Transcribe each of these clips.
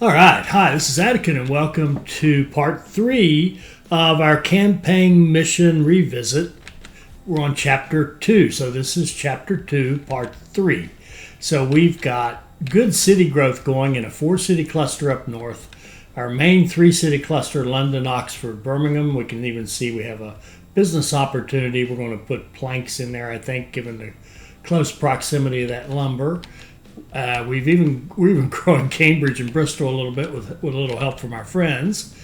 All right. Hi, this is Attican, and welcome to part 3 of our campaign mission revisit. We're on chapter 2. So this is chapter 2, part 3. So we've got good city growth going in a 4-city cluster up north. Our main 3-city cluster, London, Oxford, Birmingham. We can even see we have a business opportunity. We're going to put planks in there, I think, given the close proximity of that lumber. We're even growing Cambridge and Bristol a little bit with a little help from our friends.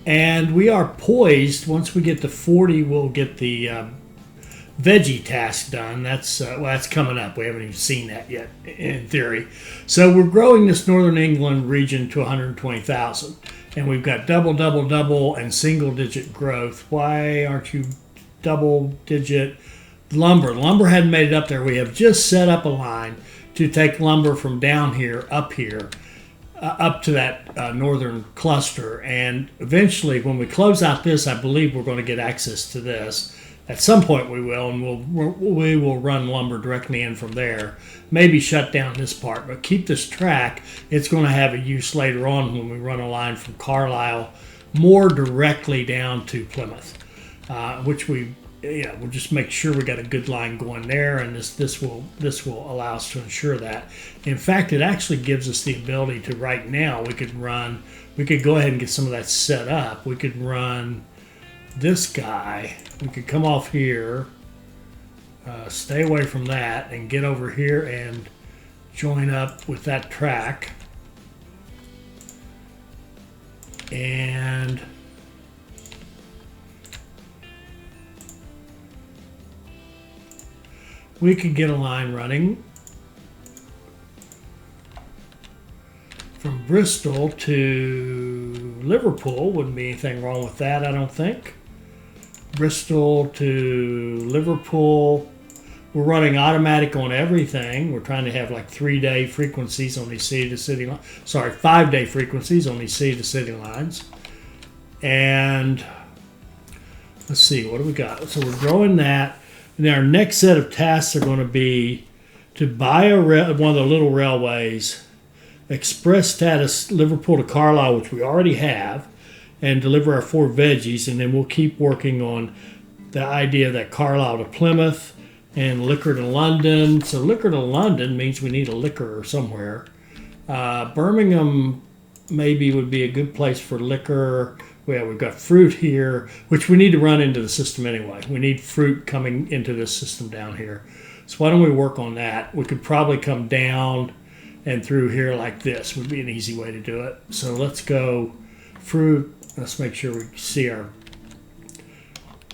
And we are poised. Once we get to 40, we'll get the veggie task done. That's coming up. We haven't even seen that yet in theory. So we're growing this Northern England region to 120,000. And we've got double, and single-digit growth. Why aren't you double-digit? Lumber hadn't made it up there. We have just set up a line to take lumber from down here, up to that northern cluster. And eventually, when we close out this, I believe we're going to get access to this. At some point we will, and we will run lumber directly in from there. Maybe shut down this part, but keep this track. It's going to have a use later on when we run a line from Carlisle more directly down to Plymouth, which we'll just make sure we got a good line going there, and this will allow us to ensure that. In fact, it actually gives us the ability to right now we could go ahead and get some of that set up. We could run this guy. We could come off here, stay away from that, and get over here and join up with that track. And we could get a line running from Bristol to Liverpool. Wouldn't be anything wrong with that, I don't think. Bristol to Liverpool. We're running automatic on everything. We're trying to have like 3-day frequencies on these city-to-city lines. 5-day frequencies on these city-to-city lines. And let's see, what do we got? So we're growing that. And our next set of tasks are going to be to buy one of the little railways, express status Liverpool to Carlisle, which we already have, and deliver our 4 veggies. And then we'll keep working on the idea that Carlisle to Plymouth and liquor to London. So liquor to London means we need a liquor somewhere. Birmingham maybe would be a good place for liquor. Well, we've got fruit here, which we need to run into the system anyway. We need fruit coming into this system down here. So why don't we work on that? We could probably come down and through here like this would be an easy way to do it. So let's go fruit. Let's make sure we see our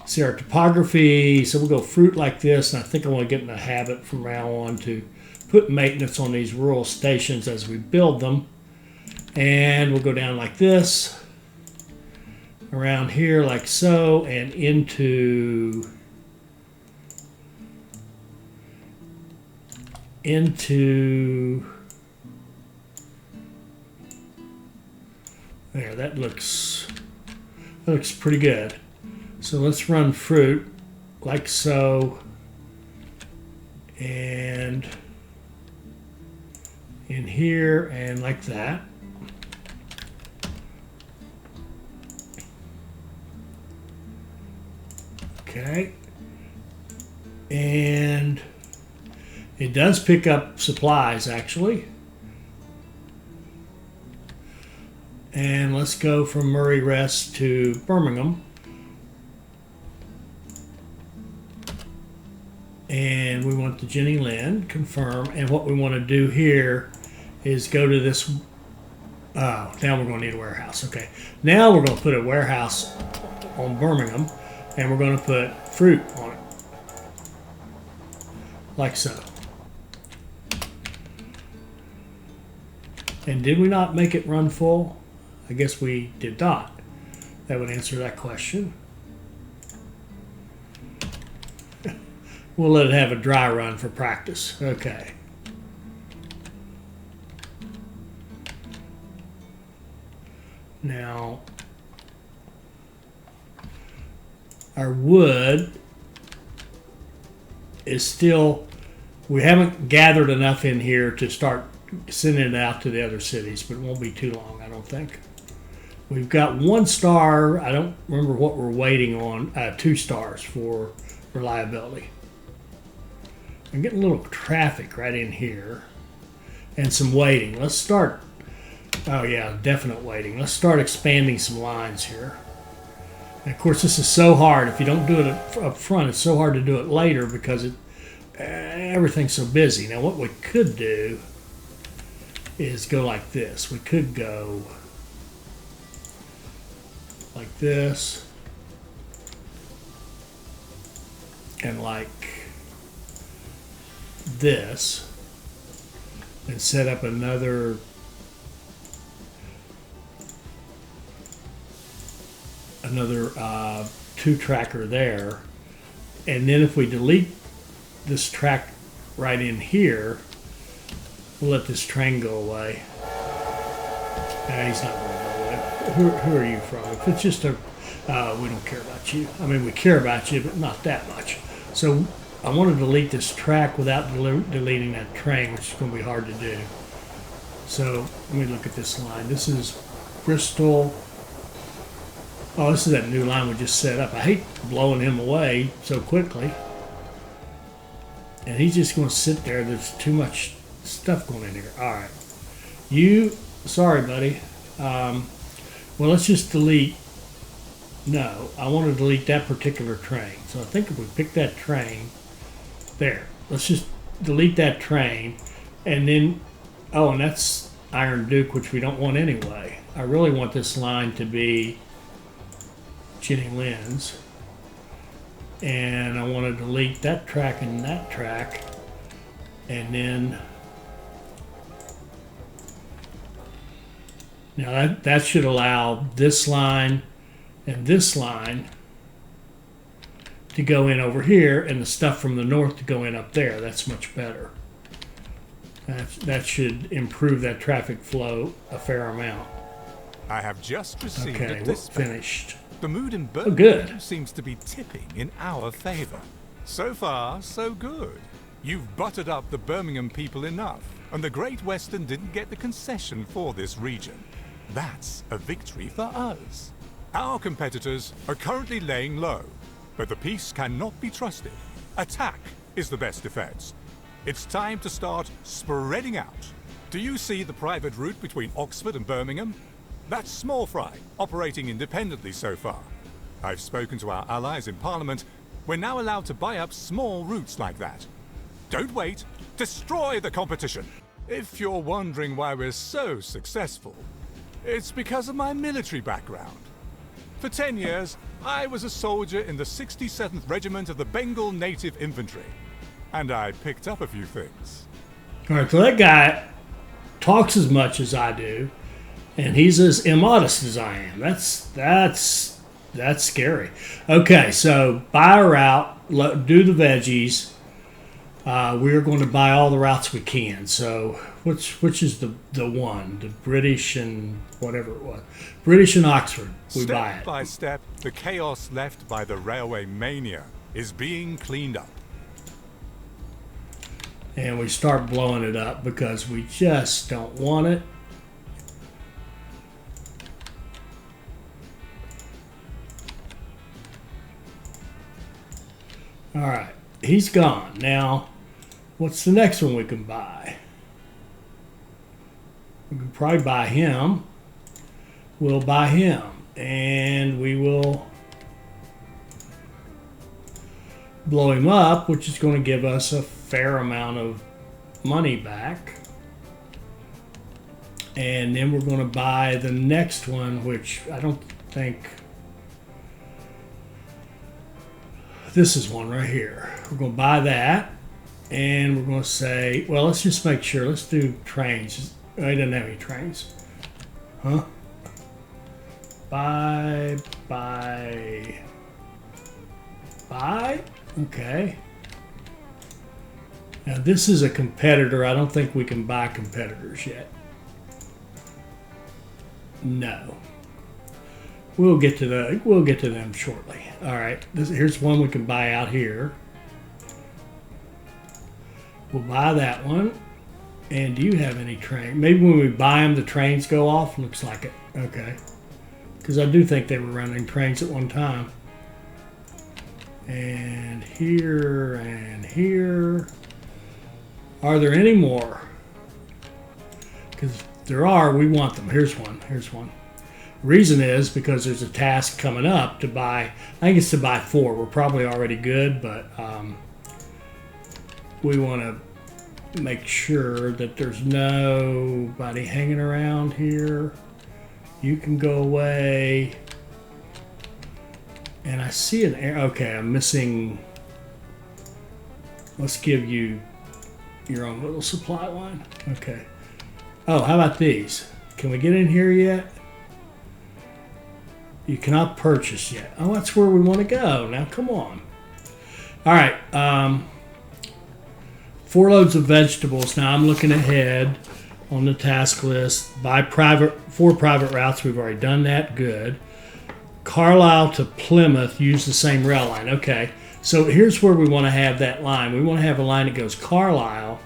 topography. So we'll go fruit like this. And I think I want to get in the habit from now on to put maintenance on these rural stations as we build them. And we'll go down like this, around here like so, and into there. That looks pretty good. So let's run fruit like so, and in here and like that. Okay, and it does pick up supplies actually. And let's go from Murray Rest to Birmingham. And we want the Jenny Lind, confirm. And what we want to do here is go to this. Oh, now we're going to need a warehouse. Okay, now we're going to put a warehouse on Birmingham. And we're going to put fruit on it, like so. And did we not make it run full? I guess we did not. That would answer that question. We'll let it have a dry run for practice. Okay. Now, our wood is still, we haven't gathered enough in here to start sending it out to the other cities, but it won't be too long, I don't think. We've got 1 star. I don't remember what we're waiting on. 2 stars for reliability. I'm getting a little traffic right in here and some waiting. Let's start. Oh yeah, definite waiting. Let's start expanding some lines here. And of course, this is so hard. If you don't do it up front, it's so hard to do it later because everything's so busy. Now, what we could do is go like this. We could go like this and like this and set up another two tracker there, and then if we delete this track right in here, we'll let this train go away. He's not going to go away. Who are you from? If it's just a we don't care about you. I mean, we care about you, but not that much. So I want to delete this track without deleting that train, which is going to be hard to do. So let me look at this line. This is Bristol. Oh, this is that new line we just set up. I hate blowing him away so quickly. And he's just going to sit there. There's too much stuff going in here. All right. Sorry, buddy. Well, let's just delete. No, I want to delete that particular train. So I think if we pick that train, there. Let's just delete that train. And then, oh, and that's Iron Duke, which we don't want anyway. I really want this line to be Jenny Lynn's, and I want to delete that track and that track, and then now that should allow this line and this line to go in over here, and the stuff from the north to go in up there. That's much better. That should improve that traffic flow a fair amount. I have just received okay, a we're dispatch. finished. The mood in Birmingham good. seems to be tipping in our favor. So far, so good. You've buttered up the Birmingham people enough, and the Great Western didn't get the concession for this region. That's a victory for us. Our competitors are currently laying low, but the peace cannot be trusted. Attack is the best defense. It's time to start spreading out. Do you see the private route between Oxford and Birmingham? That's small fry, operating independently so far. I've spoken to our allies in Parliament. We're now allowed to buy up small routes like that. Don't wait. Destroy the competition. If you're wondering why we're so successful, it's because of my military background. For 10 years, I was a soldier in the 67th Regiment of the Bengal Native Infantry, and I picked up a few things. All right, so that guy talks as much as I do, and he's as immodest as I am. That's scary. Okay, so buy a route, do the veggies. We're going to buy all the routes we can. So which is the one? The British and whatever it was. British and Oxford. We buy it. Step by step, the chaos left by the railway mania is being cleaned up. And we start blowing it up because we just don't want it. All right, he's gone. Now, what's the next one we can buy? We can probably buy him. We'll buy him, and we will blow him up, which is going to give us a fair amount of money back. And then we're going to buy the next one, which I don't think... This is one right here. We're going to buy that, and we're going to say, well, let's just make sure. Let's do trains. Oh, he doesn't have any trains. Huh? Buy. Okay. Now, this is a competitor. I don't think we can buy competitors yet. No. We'll get to them shortly. All right, here's one we can buy out here. We'll buy that one. And do you have any train? Maybe when we buy them, the trains go off. Looks like it. Okay. Because I do think they were running trains at one time. And here and here. Are there any more? Because if there are, we want them. Here's one. Here's one. Reason is because there's a task coming up to buy. I think it's to buy 4. We're probably already good, but we want to make sure that there's nobody hanging around here. You can go away. And I see an error. Okay, I'm missing. Let's give you your own little supply line. Okay. Oh, how about these? Can we get in here yet? You cannot purchase yet. Oh, that's where we want to go. Now, come on. All right. 4 loads of vegetables. Now I'm looking ahead on the task list. Buy 4 private routes. We've already done that. Good. Carlisle to Plymouth. Use the same rail line. Okay. So here's where we want to have that line. We want to have a line that goes Carlisle,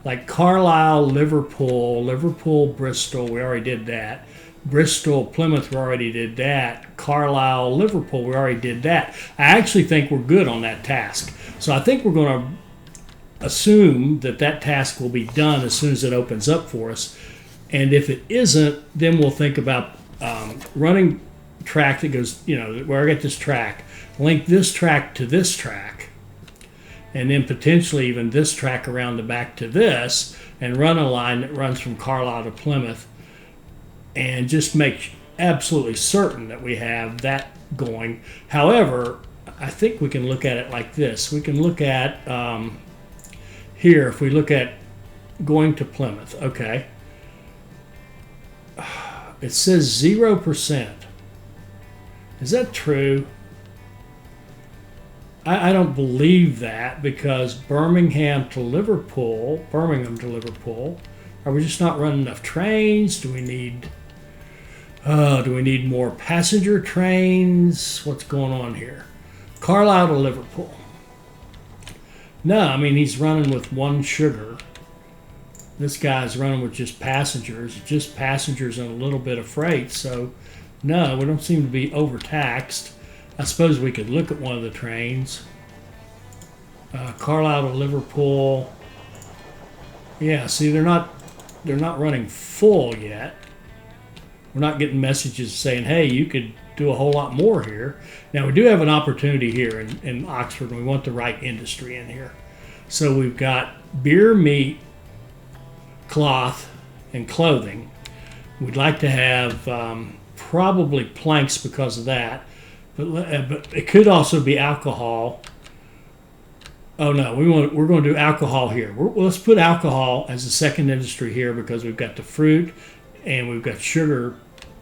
like Carlisle, Liverpool, Liverpool, Bristol. We already did that. Bristol, Plymouth, we already did that. Carlisle, Liverpool, we already did that. I actually think we're good on that task. So I think we're going to assume that that task will be done as soon as it opens up for us. And if it isn't, then we'll think about running track that goes, where I get this track, link this track to this track, and then potentially even this track around the back to this, and run a line that runs from Carlisle to Plymouth, and just make absolutely certain that we have that going. However, I think we can look at it like this. We can look at here, if we look at going to Plymouth, okay. It says 0%. Is that true? I don't believe that, because Birmingham to Liverpool, are we just not running enough trains? Do we need more passenger trains? What's going on here? Carlisle to Liverpool. No, I mean, he's running with 1 sugar. This guy's running with just passengers and a little bit of freight. So, no, we don't seem to be overtaxed. I suppose we could look at one of the trains. Carlisle to Liverpool. Yeah, see, they're not running full yet. We're not getting messages saying, hey, you could do a whole lot more here. Now, we do have an opportunity here in Oxford, and we want the right industry in here. So we've got beer, meat, cloth, and clothing. We'd like to have probably planks because of that, but it could also be alcohol. Oh no, we're going to do alcohol here. Let's put alcohol as a second industry here, because we've got the fruit and we've got sugar.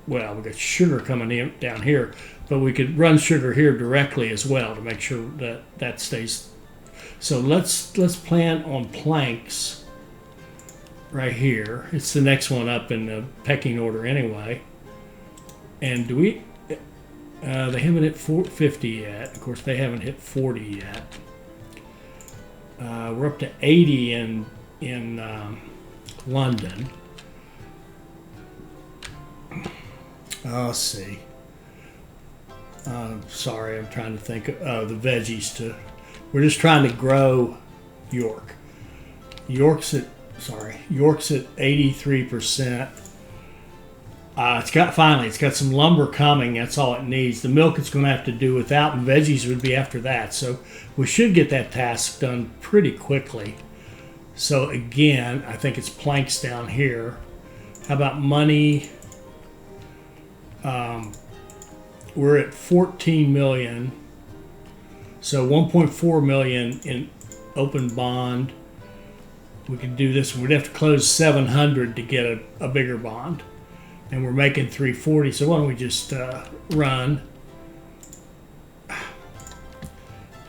Well, we've got sugar coming in down here, but we could run sugar here directly as well to make sure that stays. So let's plan on planks right here. It's the next one up in the pecking order anyway. And do we? They haven't hit 50 yet. Of course, they haven't hit 40 yet. We're up to 80 in London. Let's see. Sorry, I'm trying to think of the veggies. We're just trying to grow York. York's at 83%. It's got some lumber coming. That's all it needs. The milk it's going to have to do without, and veggies would be after that. So we should get that task done pretty quickly. So again, I think it's planks down here. How about money? We're at 14 million. So 1.4 million in open bond. We can do this. We'd have to close 700 to get a bigger bond. And we're making 340, so why don't we just run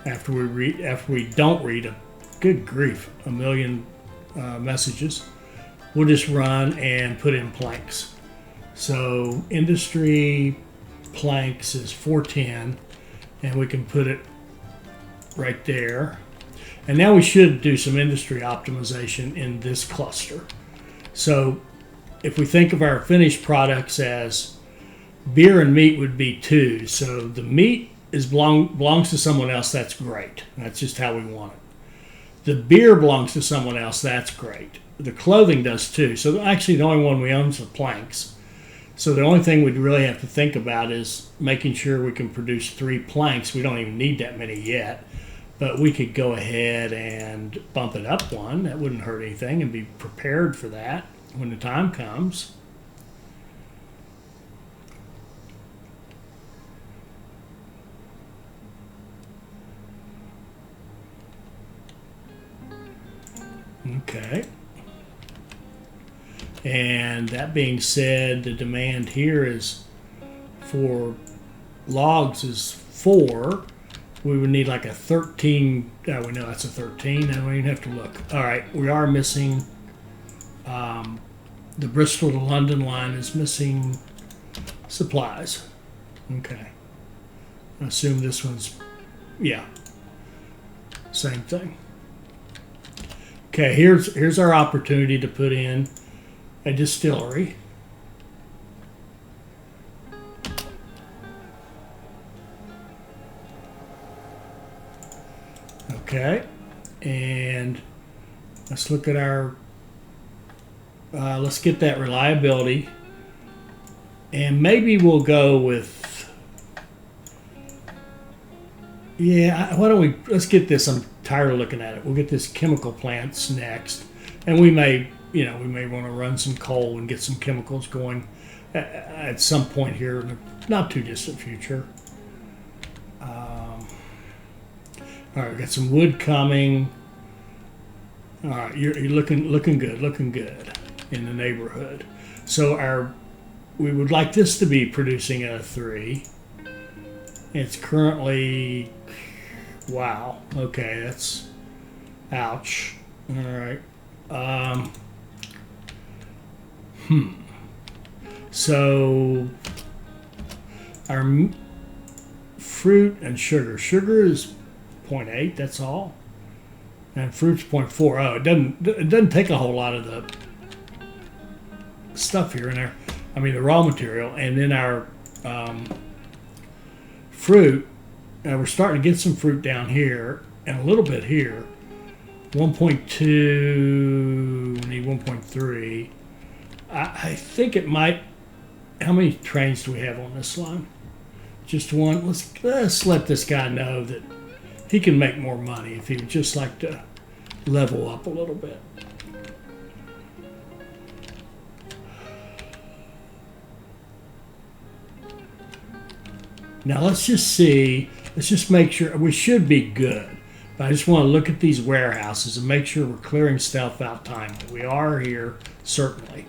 after we don't read a good grief, a million messages. We'll just run and put in planks. So industry planks is 410, and we can put it right there. And now we should do some industry optimization in this cluster. So if we think of our finished products as beer and meat would be 2. So the meat belongs to someone else. That's great. That's just how we want it. The beer belongs to someone else. That's great. The clothing does too. So actually the only one we own is the planks. So the only thing we'd really have to think about is making sure we can produce 3 planks. We don't even need that many yet. But we could go ahead and bump it up 1. That wouldn't hurt anything, and be prepared for that when the time comes. Okay. And that being said, the demand here is for logs is 4. We would need like a 13. Oh, we know that's a 13. I don't even have to look. All right, we are missing. The Bristol to London line is missing supplies. Okay. I assume this one's, yeah, same thing. Okay, here's our opportunity to put in a distillery. Okay, and let's look at our, let's get that reliability, and maybe we'll go with, yeah, why don't we, let's get this, I'm tired of looking at it. We'll get this chemical plants next, and we may want to run some coal and get some chemicals going at some point here in the not too distant future. All right, we got some wood coming. All right, you're looking good in the neighborhood. So we would like this to be producing a 3. It's currently, wow. Okay, that's, ouch. All right. So our fruit and sugar. Sugar is 0.8. That's all, and fruit's 0.4. Oh, it doesn't take a whole lot of the stuff here in there. I mean the raw material, and then our fruit. We're starting to get some fruit down here and a little bit here. 1.2. Need 1.3. I think it might. How many trains do we have on this line? Just 1. Let's let this guy know that he can make more money if he would just like to level up a little bit. Now let's just see. Let's just make sure. We should be good. But I just want to look at these warehouses and make sure we're clearing stuff out timely. We are here, certainly.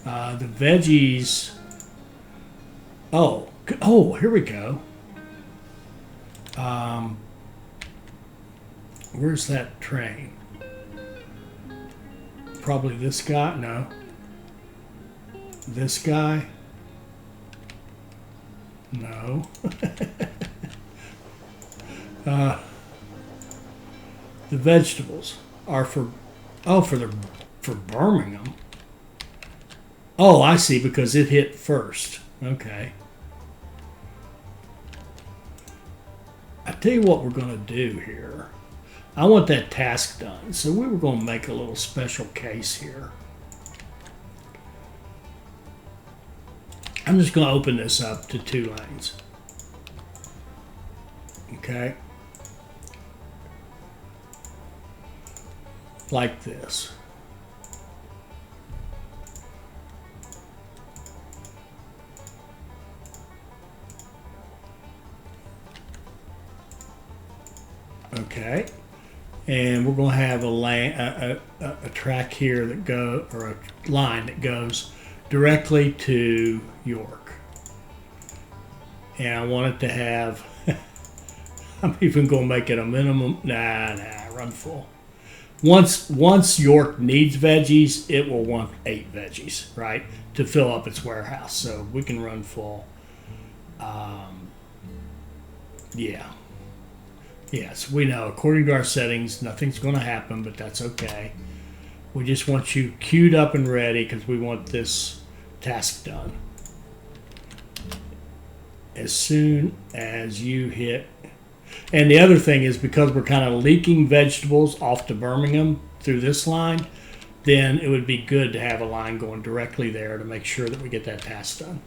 The veggies. Oh, here we go. Where's that train? Probably this guy. No. This guy. No. The vegetables are for Birmingham. Oh, I see, because it hit first. Okay. I tell you what we're going to do here. I want that task done, so we were going to make a little special case here. I'm just going to open this up to 2 lanes. Okay. Like this. Okay, and we're going to have a lane, a track here that or a line that goes directly to York, and I want it to have. I'm even going to make it a minimum. Nah, run full. Once York needs veggies, it will want 8 veggies, right, to fill up its warehouse. So we can run full. Yeah. Yes, we know. According to our settings, nothing's going to happen, but that's okay. We just want you queued up and ready because we want this task done. As soon as you hit. And the other thing is, because we're kind of leaking vegetables off to Birmingham through this line, then it would be good to have a line going directly there to make sure that we get that task done.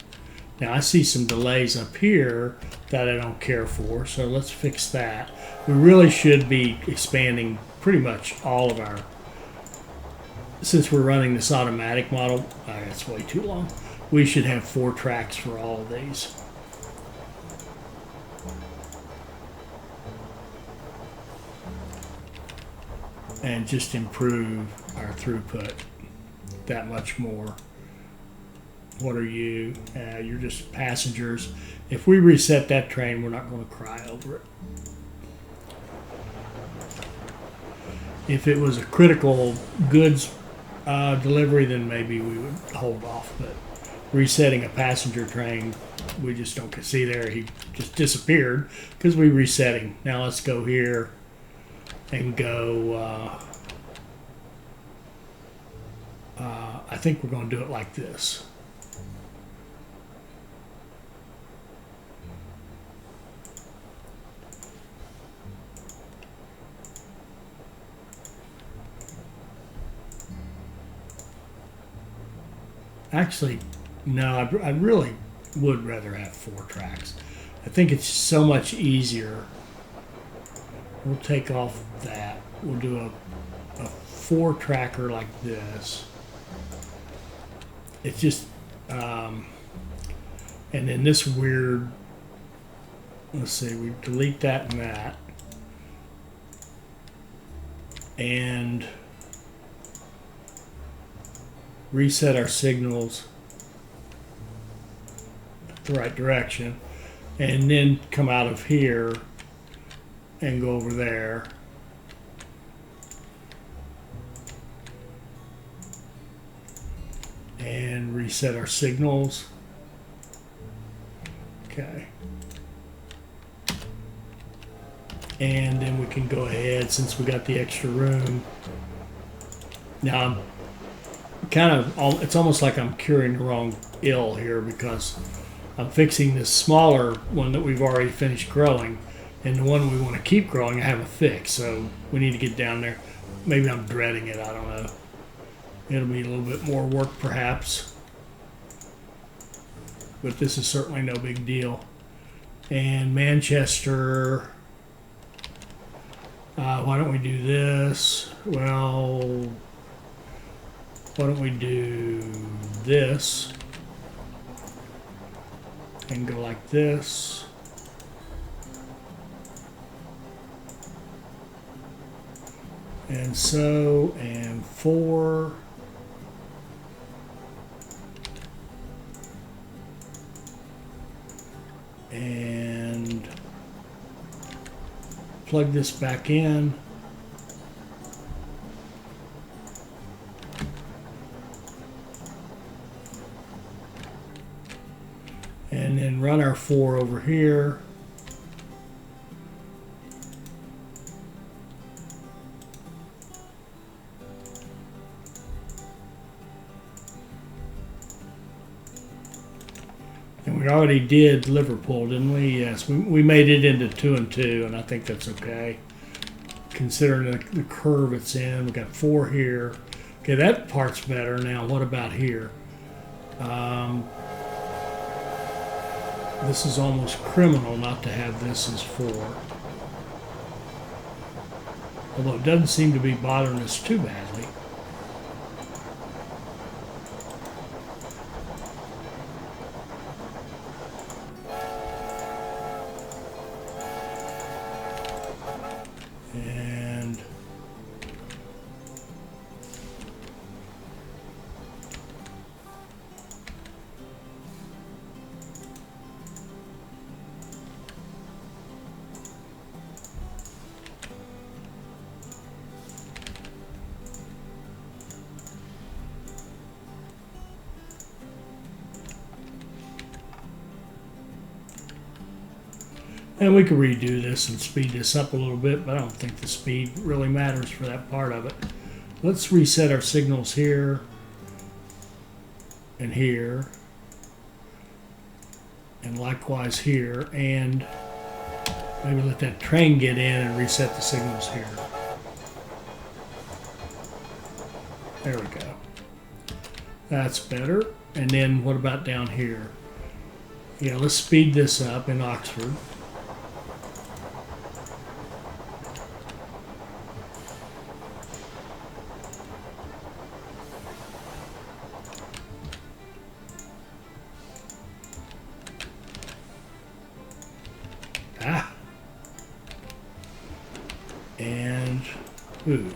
Now I see some delays up here that I don't care for, so let's fix that. We really should be expanding pretty much all of our, since we're running this automatic model, that's way too long. We should have 4 tracks for all of these. And just improve our throughput that much more. What are you? You're just passengers. If we reset that train, we're not going to cry over it. If it was a critical goods delivery, then maybe we would hold off. But resetting a passenger train, we just don't see there. He just disappeared because we reset him. Now let's go here and go, I think we're going to do it like this. Actually, no, I really would rather have 4 tracks. I think it's so much easier. We'll take off that. We'll do a 4-tracker like this. It's just, and then this weird, let's see, we delete that and that. And reset our signals the right direction. And then come out of here and go over there. And reset our signals. Okay. And then we can go ahead, since we got the extra room. Now I'm kind of, it's almost like I'm curing the wrong ill here, because I'm fixing this smaller one that we've already finished growing. And the one we want to keep growing, I haven't fixed, so we need to get down there. Maybe I'm dreading it, I don't know. It'll be a little bit more work, perhaps. But this is certainly no big deal. And Manchester, why don't we do this? Well, why don't we do this? And go like this. And so, and 4. And plug this back in. And then run our 4 over here. And we already did Liverpool, didn't we? Yes, we made it into 2 and 2, and I think that's okay. Considering the curve it's in, we got 4 here. Okay, that part's better. Now, what about here? This is almost criminal not to have this as 4. Although it doesn't seem to be bothering us too badly. And we could redo this and speed this up a little bit, but I don't think the speed really matters for that part of it. Let's reset our signals here and here, and likewise here, and maybe let that train get in and reset the signals here. There we go. That's better. And then what about down here? Yeah, let's speed this up in Oxford. And, ooh.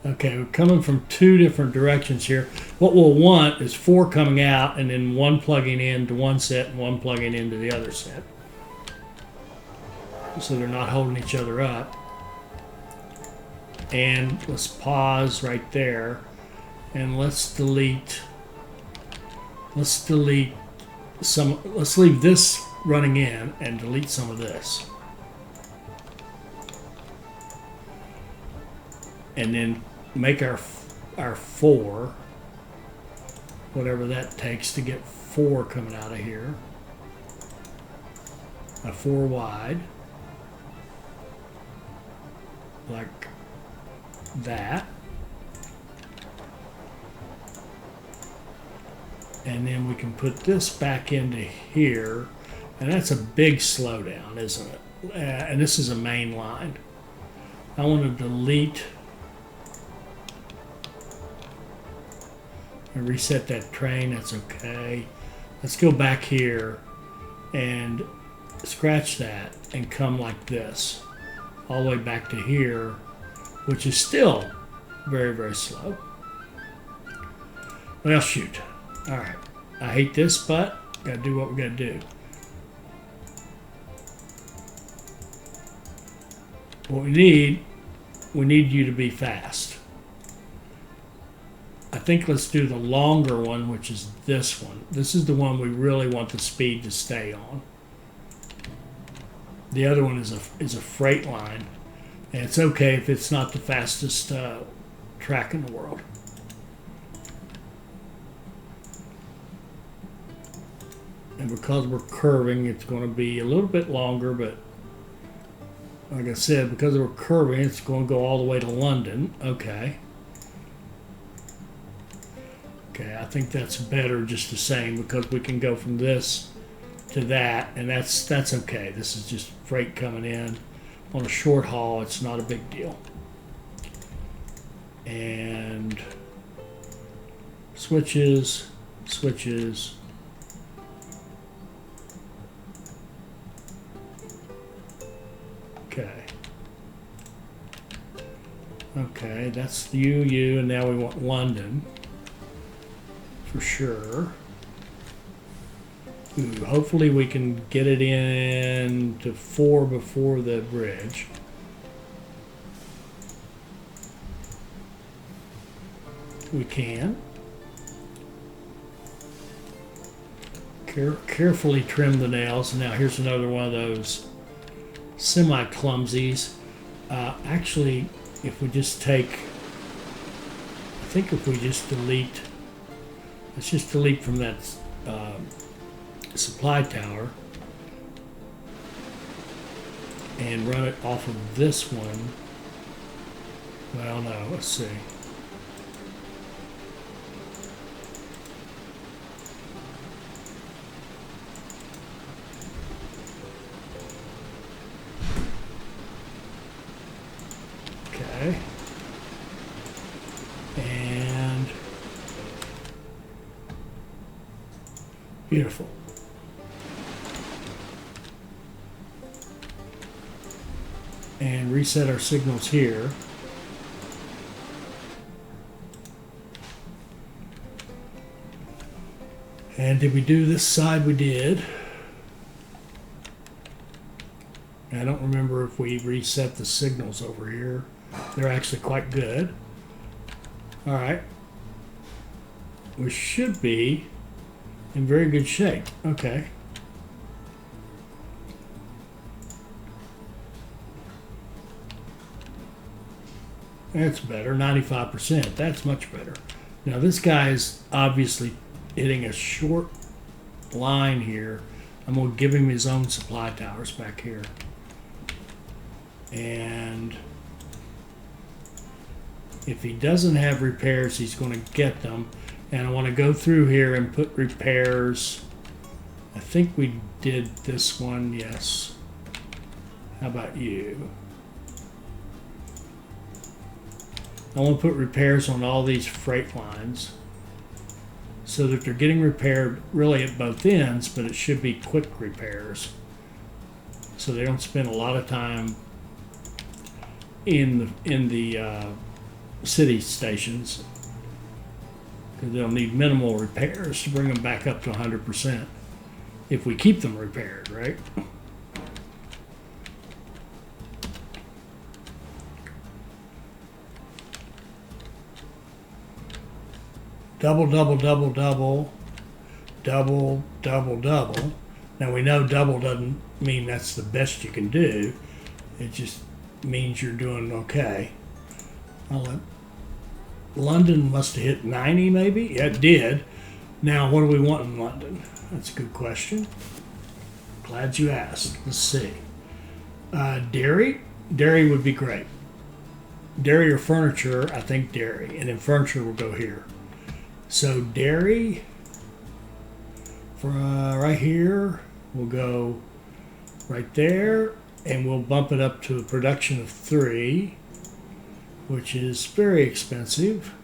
Okay, we're coming from two different directions here. What we'll want is 4 coming out and then 1 plugging into one set and 1 plugging into the other set. So they're not holding each other up. And let's pause right there. And let's delete some, let's leave this running in and delete some of this. And then make our 4, whatever that takes to get 4 coming out of here. A 4 wide, like that. And then we can put this back into here, and that's a big slowdown, isn't it? And this is a main line. I want to delete and reset that train. That's okay. Let's go back here and scratch that and come like this all the way back to here, which is still very, very slow. Well, shoot. All right. I hate this, but gotta do what we gotta do. What we need you to be fast. I think let's do the longer one, which is this one. This is the one we really want the speed to stay on. The other one is a freight line, and it's okay if it's not the fastest track in the world. And because we're curving, it's going to be a little bit longer, but like I said, because we're curving, it's going to go all the way to London. Okay. Okay, I think that's better just the same, because we can go from this to that, and that's okay. This is just freight coming in. On a short haul, it's not a big deal. And switches. Okay. Okay, that's you, and now we want London. For sure. Ooh, hopefully we can get it in to 4 before the bridge. We can. Carefully trim the nails. Now here's another one of those semi-clumsies. Actually, if we just take, I think if we just delete, let's just delete from that supply tower and run it off of this one. Well, no, let's see. Okay. And beautiful. And reset our signals here. And did we do this side? We did. I don't remember if we reset the signals over here. They're actually quite good. All right. We should be in very good shape. Okay. That's better, 95%. That's much better. Now this guy's obviously hitting a short line here. I'm going to give him his own supply towers back here. And if he doesn't have repairs, he's going to get them. And I want to go through here and put repairs. I think we did this one, yes. How about you? I want to put repairs on all these freight lines so that they're getting repaired really at both ends, but it should be quick repairs. So they don't spend a lot of time in the city stations, because they'll need minimal repairs to bring them back up to 100% if we keep them repaired, right? Double, double, double, double, double, double, double. Now we know double doesn't mean that's the best you can do. It just means you're doing okay. London must have hit 90 maybe? Yeah, it did. Now what do we want in London? That's a good question. Glad you asked. Let's see. Dairy? Dairy would be great. Dairy or furniture, I think dairy. And then furniture will go here. So dairy, for right here, we'll go right there, and we'll bump it up to a production of 3, which is very expensive.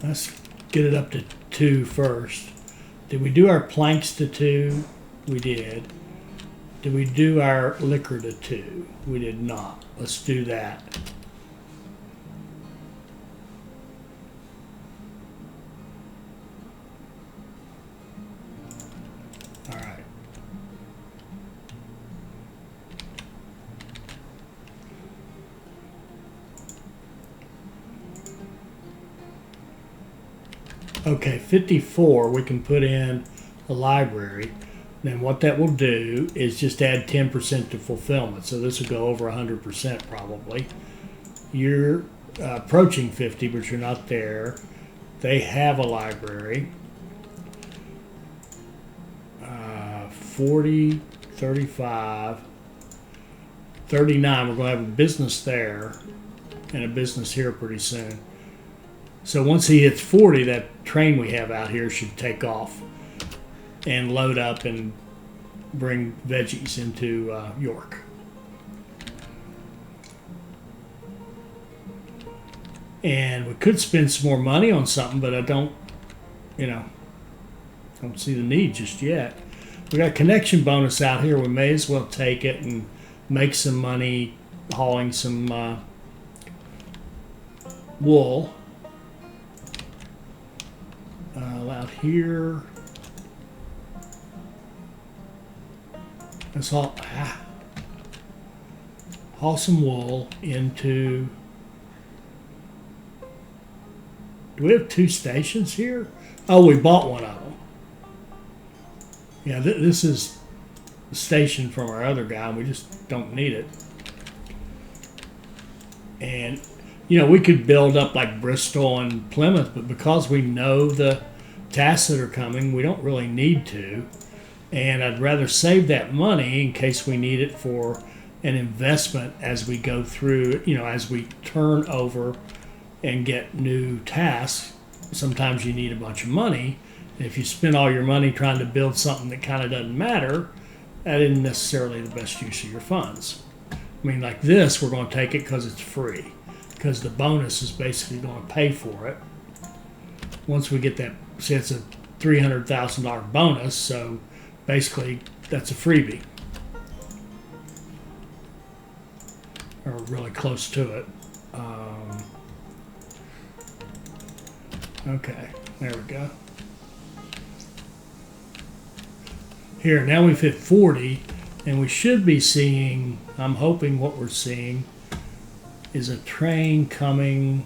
Let's get it up to 2 first. Did we do our planks to 2? We did. Did we do our liquor to 2? We did not. Let's do that. All right. Okay, 54, we can put in a library. Then what that will do is just add 10% to fulfillment. So this will go over 100% probably. You're approaching 50, but you're not there. They have a library. 40, 35, 39. We're going to have a business there and a business here pretty soon. So once he hits 40, that train we have out here should take off and load up and bring veggies into York. And we could spend some more money on something, but I don't see the need just yet. We got a connection bonus out here. We may as well take it and make some money hauling some wool. Out here. Let's haul some wool into. Do we have 2 stations here? Oh, we bought one of them. Yeah, this is the station from our other guy, and we just don't need it. And, we could build up like Bristol and Plymouth, but because we know the tasks that are coming, we don't really need to. And I'd rather save that money in case we need it for an investment as we go through, as we turn over and get new tasks. Sometimes you need a bunch of money. And if you spend all your money trying to build something that kind of doesn't matter, that isn't necessarily the best use of your funds. I mean, like this, we're going to take it because it's free, because the bonus is basically going to pay for it. Once we get that, see, it's a $300,000 bonus, so basically that's a freebie, or really close to it. Okay, there we go. Here, now we've hit 40, and we should be seeing, I'm hoping what we're seeing is a train coming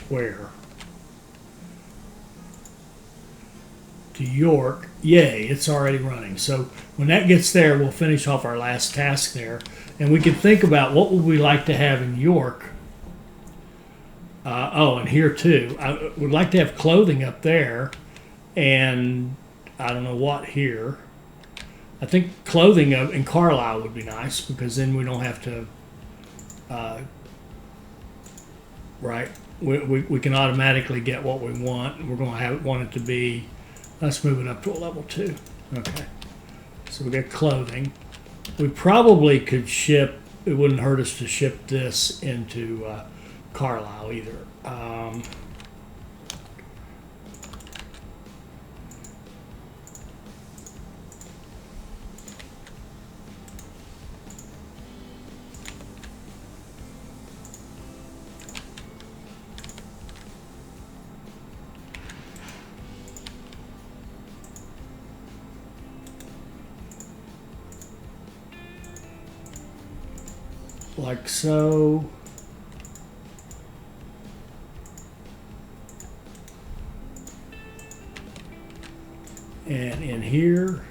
where? To York. Yay, it's already running. So when that gets there, we'll finish off our last task there. And we can think about what would we like to have in York. And here too. I would like to have clothing up there, and I don't know what here. I think clothing in Carlisle would be nice, because then we don't have to, right? We can automatically get what we want. We're going to want it to be, let's move it up to a level 2. Okay. So we got clothing. We probably could ship, it wouldn't hurt us to ship this into Carlisle either. Like so. And in here,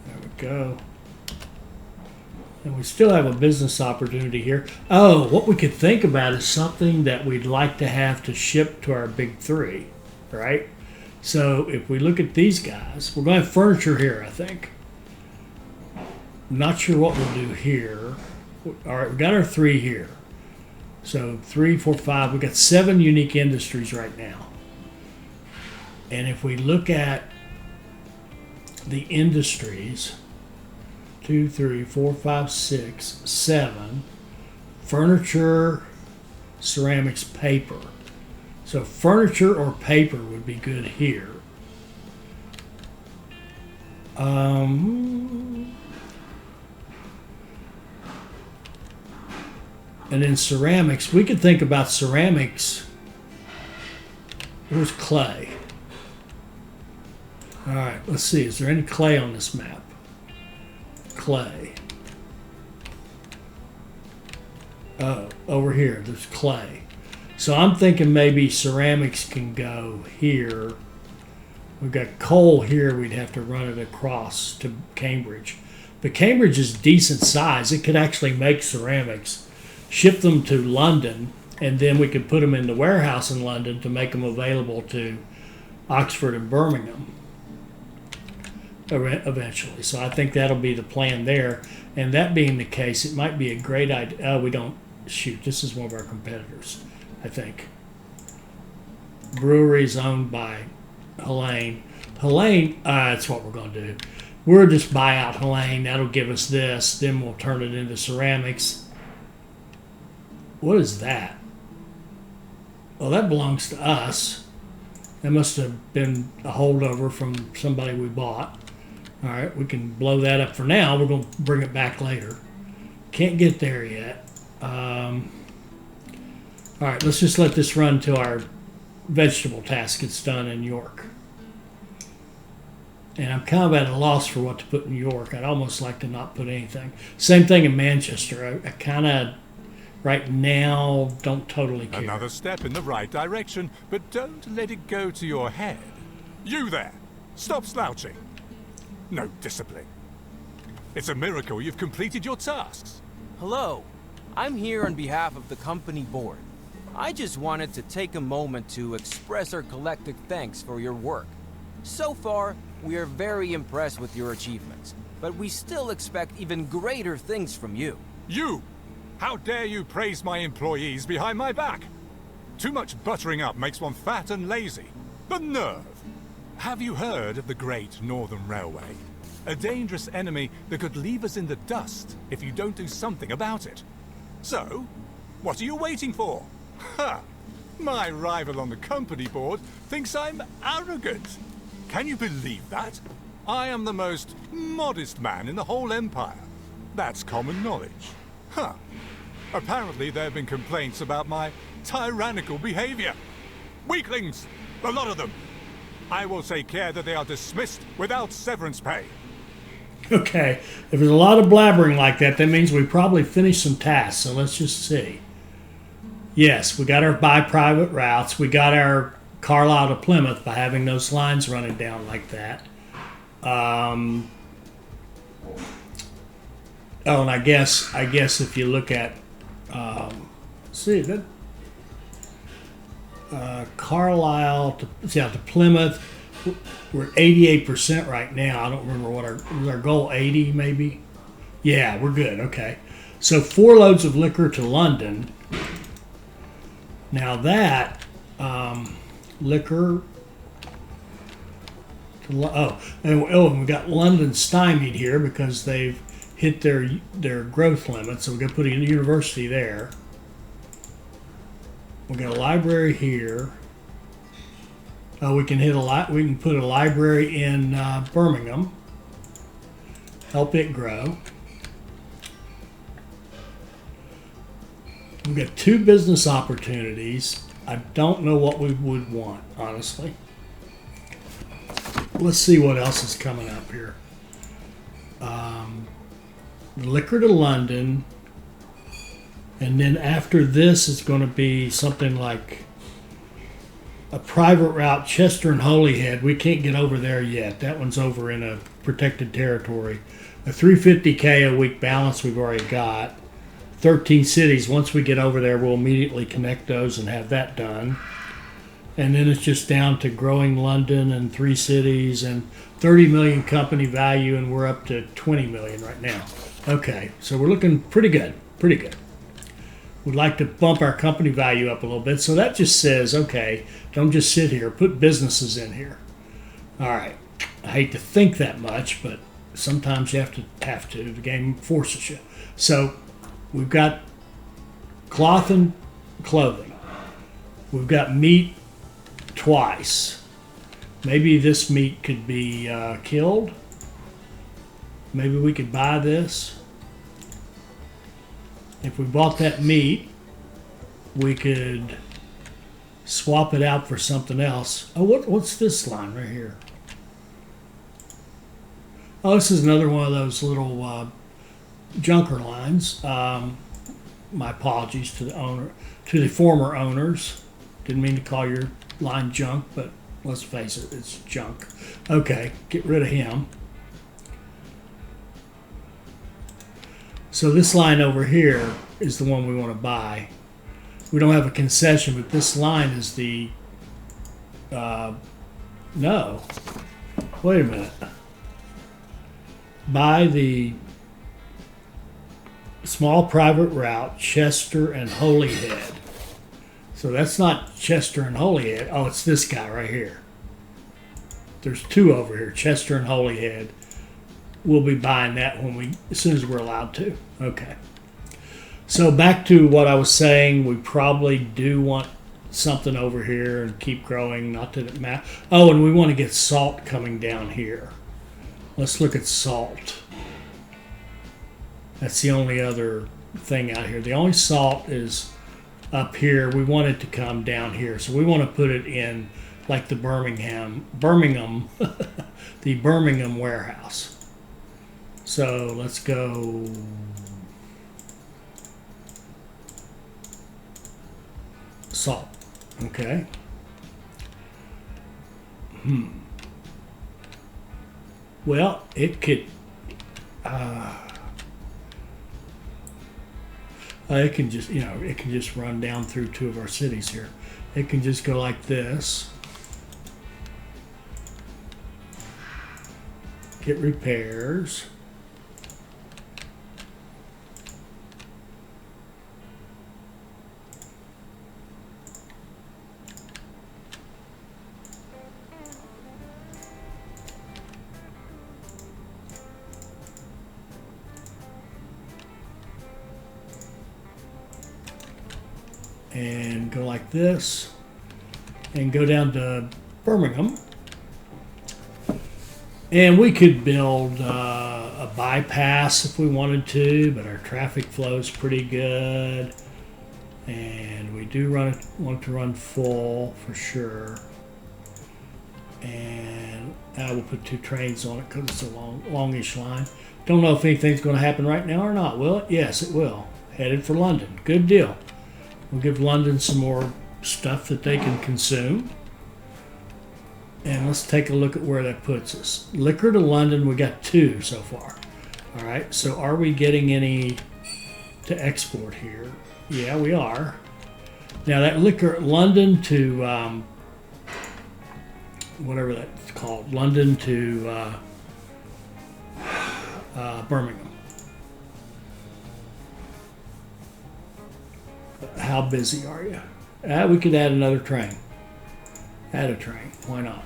there we go. And we still have a business opportunity here. Oh, what we could think about is something that we'd like to have to ship to our big 3, right? So if we look at these guys, we're going to have furniture here, I think. Not sure what we'll do here. All right, we got our 3 here. So 3, 4, 5. We've got 7 unique industries right now. And if we look at the industries, 2, 3, 4, 5, 6, 7, furniture, ceramics, paper. So furniture or paper would be good here. And then ceramics, we could think about ceramics. Where's clay? All right, let's see. Is there any clay on this map? Clay. Oh, over here, there's clay. So I'm thinking maybe ceramics can go here. We've got coal here. We'd have to run it across to Cambridge. But Cambridge is decent size. It could actually make ceramics, ship them to London, and then we could put them in the warehouse in London to make them available to Oxford and Birmingham eventually. So I think that'll be the plan there. And that being the case, it might be a great idea. We don't, shoot, this is one of our competitors, I think. Breweries owned by Helene. Helene, that's what we're going to do. We'll just buy out Helene. That'll give us this. Then we'll turn it into ceramics. What is that? Well, that belongs to us. That must have been a holdover from somebody we bought. All right, we can blow that up for now. We're going to bring it back later. Can't get there yet. All right, let's just let this run till our vegetable task gets done in York. And I'm kind of at a loss for what to put in York. I'd almost like to not put anything. Same thing in Manchester. I kind of, right now, don't totally care. Another step in the right direction, but don't let it go to your head. You there! Stop slouching! No discipline. It's a miracle you've completed your tasks. Hello. I'm here on behalf of the company board. I just wanted to take a moment to express our collective thanks for your work. So far, we are very impressed with your achievements, but we still expect even greater things from you. You! How dare you praise my employees behind my back? Too much buttering up makes one fat and lazy. The nerve! Have you heard of the Great Northern Railway? A dangerous enemy that could leave us in the dust if you don't do something about it. So, what are you waiting for? Ha! My rival on the company board thinks I'm arrogant. Can you believe that? I am the most modest man in the whole empire. That's common knowledge. Huh. Apparently there have been complaints about my tyrannical behavior. Weaklings! A lot of them. I will take care that they are dismissed without severance pay. Okay, if there's a lot of blabbering like that, that means we probably finished some tasks, so let's just see. Yes, we got our by private routes. We got our Carlisle to Plymouth by having those lines running down like that. Oh, and I guess if you look at, see that Carlisle to Plymouth, we're at 88% right now. I don't remember what was our goal, 80 maybe. Yeah, we're good. Okay, so 4 loads of liquor to London. Now that liquor. And we got London stymied here because they've hit their growth limit, so we're going to put a university there. We got a library here. We can put a library in Birmingham. Help it grow. We've got 2 business opportunities. I don't know what we would want, honestly. Let's see what else is coming up here. Liquor to London. And then after this is going to be something like a private route, Chester and Holyhead. We can't get over there yet. That one's over in a protected territory. A 350K a week balance we've already got. 13 cities. Once we get over there, we'll immediately connect those and have that done. And then it's just down to growing London and 3 cities and 30 million company value, and we're up to 20 million right now. Okay, so we're looking pretty good, pretty good. We'd like to bump our company value up a little bit. So that just says, okay, don't just sit here, put businesses in here. All right, I hate to think that much, but sometimes you have to. The game forces you. So we've got cloth and clothing. We've got meat twice. Maybe this meat could be killed. Maybe we could buy this. If we bought that meat, we could swap it out for something else. Oh, what's this line right here? Oh, this is another one of those little junker lines. My apologies to the former owners. Didn't mean to call your line junk, but let's face it, it's junk. Okay, get rid of him. So this line over here is the one we want to buy. We don't have a concession, but this line is the... no. Wait a minute. Buy the small private route, Chester and Holyhead. So that's not Chester and Holyhead. Oh, it's this guy right here. There's 2 over here, Chester and Holyhead. We'll be buying that as soon as we're allowed to. Okay. So back to what I was saying, we probably do want something over here and keep growing. Not that it matters. Oh, and we want to get salt coming down here. Let's look at salt. That's the only other thing out here. The only salt is up here. We want it to come down here. So we want to put it in like the Birmingham, the Birmingham warehouse. So let's go salt. Okay. Well, it could. It can just, it can just run down through 2 of our cities here. It can just go like this. Get repairs. And go like this, and go down to Birmingham. And we could build a bypass if we wanted to, but our traffic flow is pretty good. And we do want to run full for sure. And I will put 2 trains on it because it's a longish line. Don't know if anything's going to happen right now or not, will it? Yes, it will. Headed for London. Good deal. We'll give London some more stuff that they can consume. And let's take a look at where that puts us. Liquor to London, we got 2 so far. All right, so are we getting any to export here? Yeah, we are. Now that liquor, London to whatever that's called, London to Birmingham. How busy are you? We could add another train. Add a train. Why not?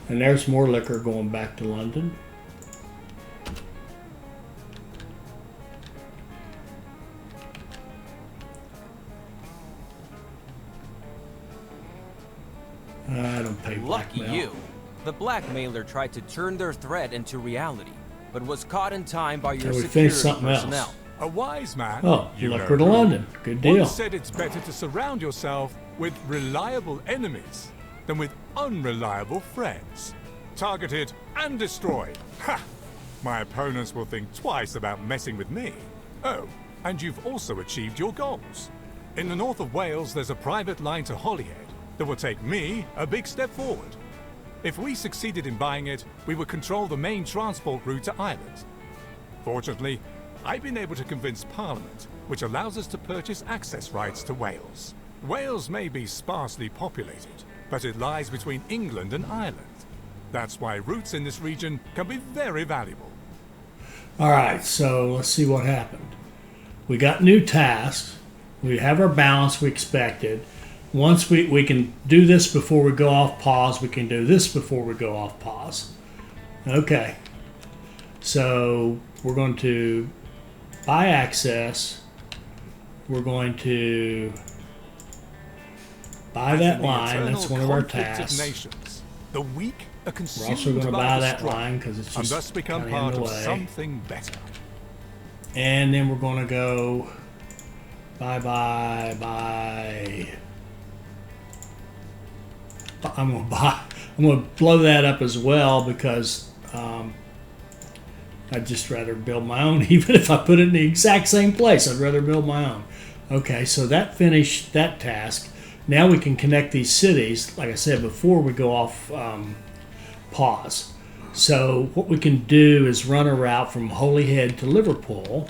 And there's more liquor going back to London. I don't pay Lucky blackmail. you. The blackmailer tried to turn their threat into reality, but was caught in time by your So we security finished something else. personnel. A wise man, Oh, you know liquor to who, London. Good deal. once said it's better to surround yourself with reliable enemies than with unreliable friends. Targeted and destroyed. Ha! My opponents will think twice about messing with me. Oh, and you've also achieved your goals. In the north of Wales, there's a private line to Holyhead that will take me a big step forward. If we succeeded in buying it, we would control the main transport route to Ireland. Fortunately, I've been able to convince Parliament, which allows us to purchase access rights to Wales. Wales may be sparsely populated, but it lies between England and Ireland. That's why routes in this region can be very valuable. All right, so let's see what happened. We got new tasks. We have our balance we expected. Once we can do this before we go off pause, we can do this before we go off pause. Okay. So we're going to buy access. We're going to buy As that in the line. That's one of our eternal conflict of tasks. nations, the weak are We're consumed also going to by buy the that strong, line because it's and just thus become kinda in part the of way. something better. And then we're going to go buy. I'm going to blow that up as well because I'd just rather build my own. Even if I put it in the exact same place, I'd rather build my own. Okay, so that finished that task. Now we can connect these cities, like I said, before we go off pause. So what we can do is run a route from Holyhead to Liverpool.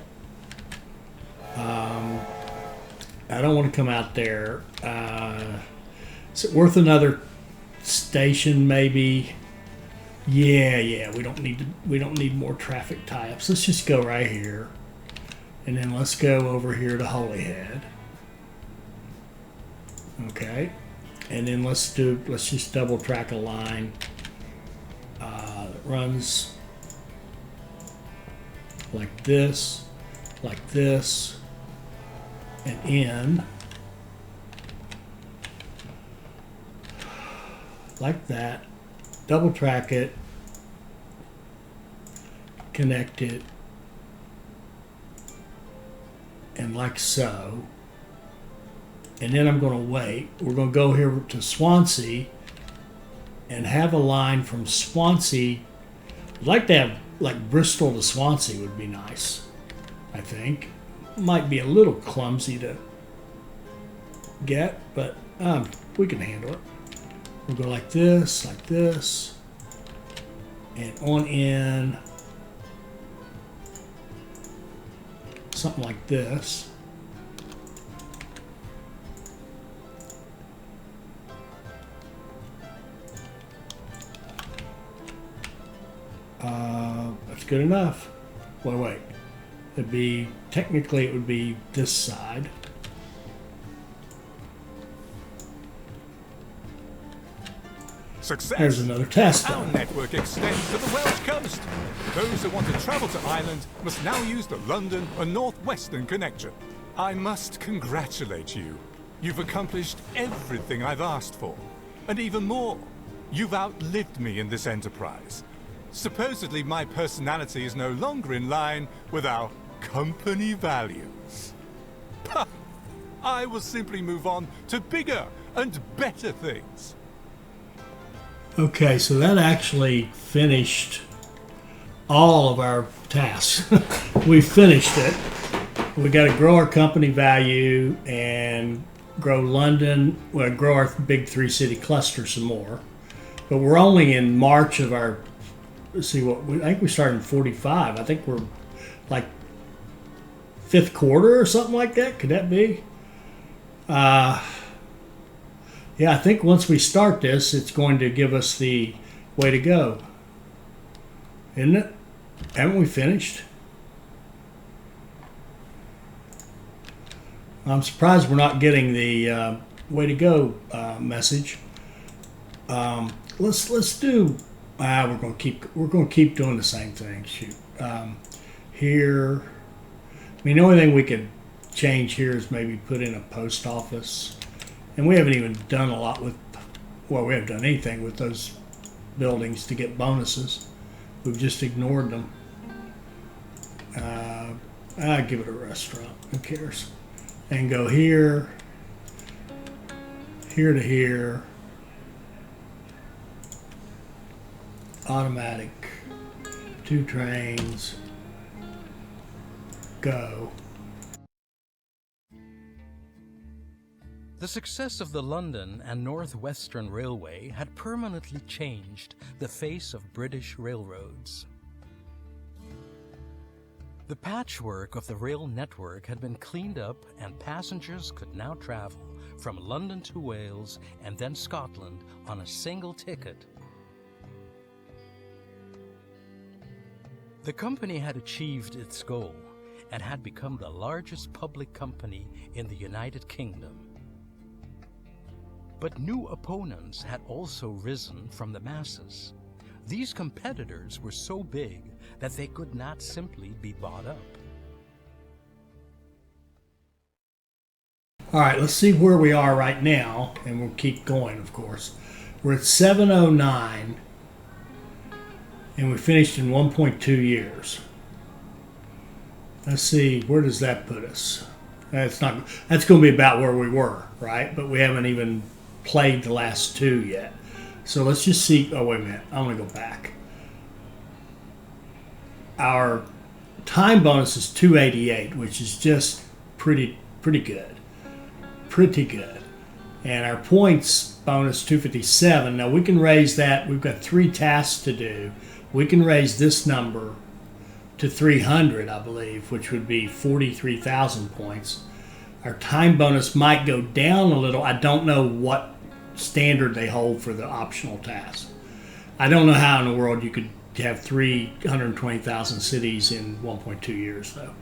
I don't want to come out there. Is it worth another station? Maybe. Yeah. We don't need more traffic tie-ups. Let's just go right here, and then let's go over here to Holyhead. Okay, and then let's just double track a line that runs like this, and in like that. Double track it, connect it, and like so. And then I'm going to wait. We're going to go here to Swansea and have a line from Swansea. I'd like to have like Bristol to Swansea would be nice, I think. Might be a little clumsy to get, but we can handle it. We'll go like this, and on in something like this. That's good enough. Well, wait. Technically it would be this side. Success! There's another test Our done. network extends to the Welsh coast. Those who want to travel to Ireland must now use the London and Northwestern connection. I must congratulate you. You've accomplished everything I've asked for, and even more. You've outlived me in this enterprise. Supposedly my personality is no longer in line with our company values. Pah! I will simply move on to bigger and better things. Okay, so that actually finished all of our tasks. We finished it. We got to grow our company value and grow London, well, grow our big 3-city cluster some more. But we're only in March of our, let's see what, I think we started in 45. I think we're like fifth quarter or something like that. Could that be? Yeah, I think once we start this, it's going to give us the way to go. Isn't it? Haven't we finished? I'm surprised we're not getting the way to go message. Let's do. We're going to keep doing the same thing. Shoot. Here. I mean, the only thing we could change here is maybe put in a post office. And we haven't even done a lot with, well, we haven't done anything with those buildings to get bonuses. We've just ignored them. I give it a restaurant. Who cares? And go here, here to here. Automatic. 2 trains. Go. The success of the London and North Western Railway had permanently changed the face of British railroads. The patchwork of the rail network had been cleaned up and passengers could now travel from London to Wales and then Scotland on a single ticket. The company had achieved its goal and had become the largest public company in the United Kingdom. But new opponents had also risen from the masses. These competitors were so big that they could not simply be bought up. All right, let's see where we are right now, and we'll keep going, of course. We're at 709, and we finished in 1.2 years. Let's see, where does that put us? That's going to be about where we were, right? But we haven't even played the last 2 yet. So let's just see. Oh, wait a minute. I'm going to go back. Our time bonus is 288, which is just pretty good. Pretty good. And our points bonus 257. Now we can raise that. We've got 3 tasks to do. We can raise this number to 300, I believe, which would be 43,000 points. Our time bonus might go down a little. I don't know what standard they hold for the optional task. I don't know how in the world you could have 320,000 cities in 1.2 years, though.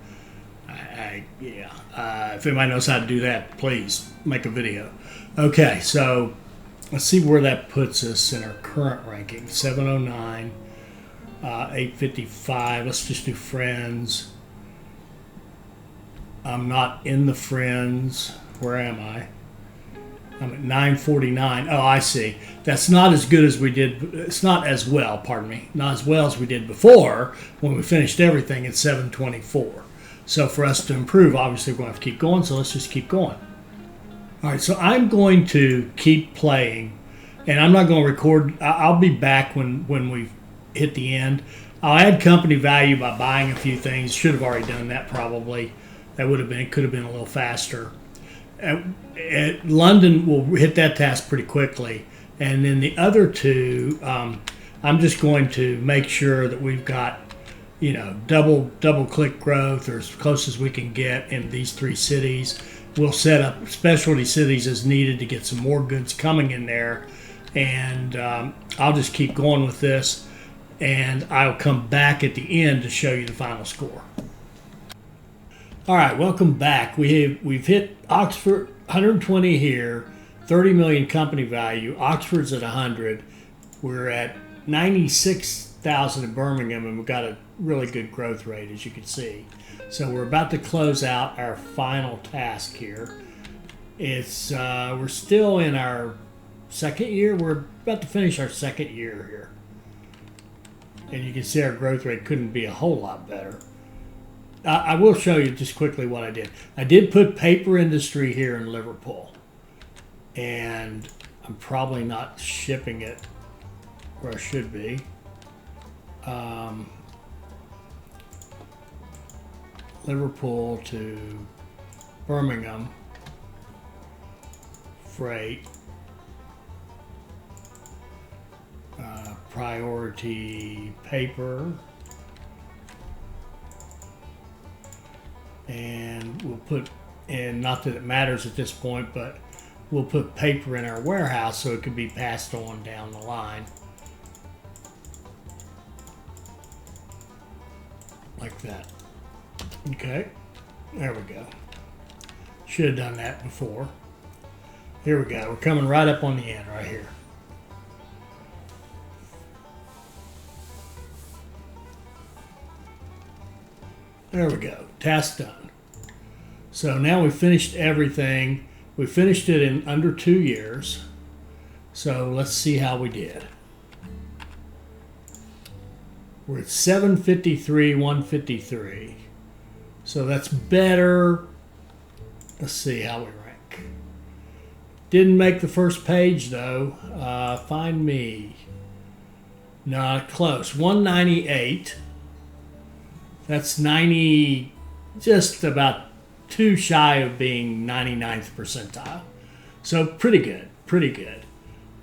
If anybody knows how to do that, please make a video. Okay, so let's see where that puts us in our current ranking. 709, 855. Let's just do friends. I'm not in the friends. Where am I? I'm at 949. Oh, I see. That's not as good as we did. It's not as well, pardon me. Not as well as we did before when we finished everything at 724. So for us to improve, obviously we're going to have to keep going. So let's just keep going. All right. So I'm going to keep playing, and I'm not going to record. I'll be back when we hit the end. I'll add company value by buying a few things. Should have already done that probably. That would have been. It could have been a little faster. At London, we'll hit that task pretty quickly. And then the other 2, I'm just going to make sure that we've got, double click growth or as close as we can get in these 3 cities. We'll set up specialty cities as needed to get some more goods coming in there. And I'll just keep going with this. And I'll come back at the end to show you the final score. All right, welcome back. We've hit Oxford, 120 here, 30 million company value. Oxford's at 100. We're at 96,000 in Birmingham, and we've got a really good growth rate, as you can see. So we're about to close out our final task here. It's we're still in our second year. We're about to finish our second year here. And you can see our growth rate couldn't be a whole lot better. I will show you just quickly what I did. I did put paper industry here in Liverpool. And I'm probably not shipping it where I should be. Liverpool to Birmingham. Freight. Priority paper. And we'll put, and not that it matters at this point, but we'll put paper in our warehouse so it can be passed on down the line. Like that. Okay. There we go. Should have done that before. Here we go. We're coming right up on the end right here. There we go. Task done. So now we finished everything. We finished it in under 2 years. So let's see how we did. We're at 753, 153. So that's better. Let's see how we rank. Didn't make the first page though. Find me. Not close. 198. That's 90, just about 2 shy of being 99th percentile. So pretty good, pretty good.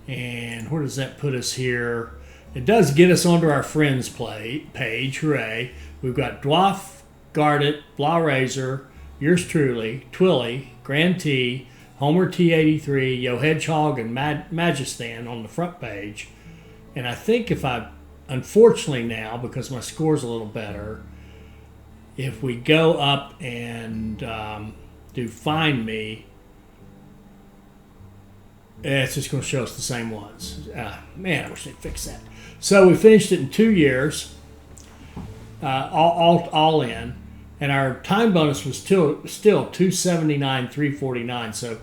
And where does that put us here? It does get us onto our friends page, hooray. We've got Dwarf, Gardet, Blah Razor, yours truly, Twilly, Grand T, Homer T83, Yo Hedgehog, and Magistan on the front page. And I think if I, unfortunately now, because my score's a little better, if we go up and do Find Me, it's just going to show us the same ones. Man, I wish they'd fix that. So we finished it in 2 years, all in, and our time bonus was still 279, 349. So,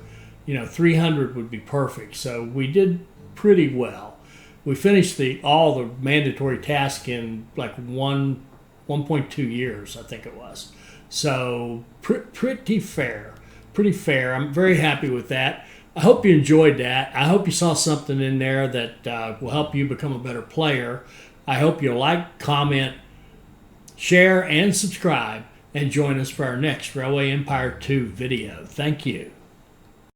300 would be perfect. So we did pretty well. We finished all the mandatory tasks in like 1.2 years, I think it was. So pretty fair. I'm very happy with that. I hope you enjoyed that. I hope you saw something in there that will help you become a better player. I hope you'll like, comment, share, and subscribe, and join us for our next Railway Empire 2 video. Thank you.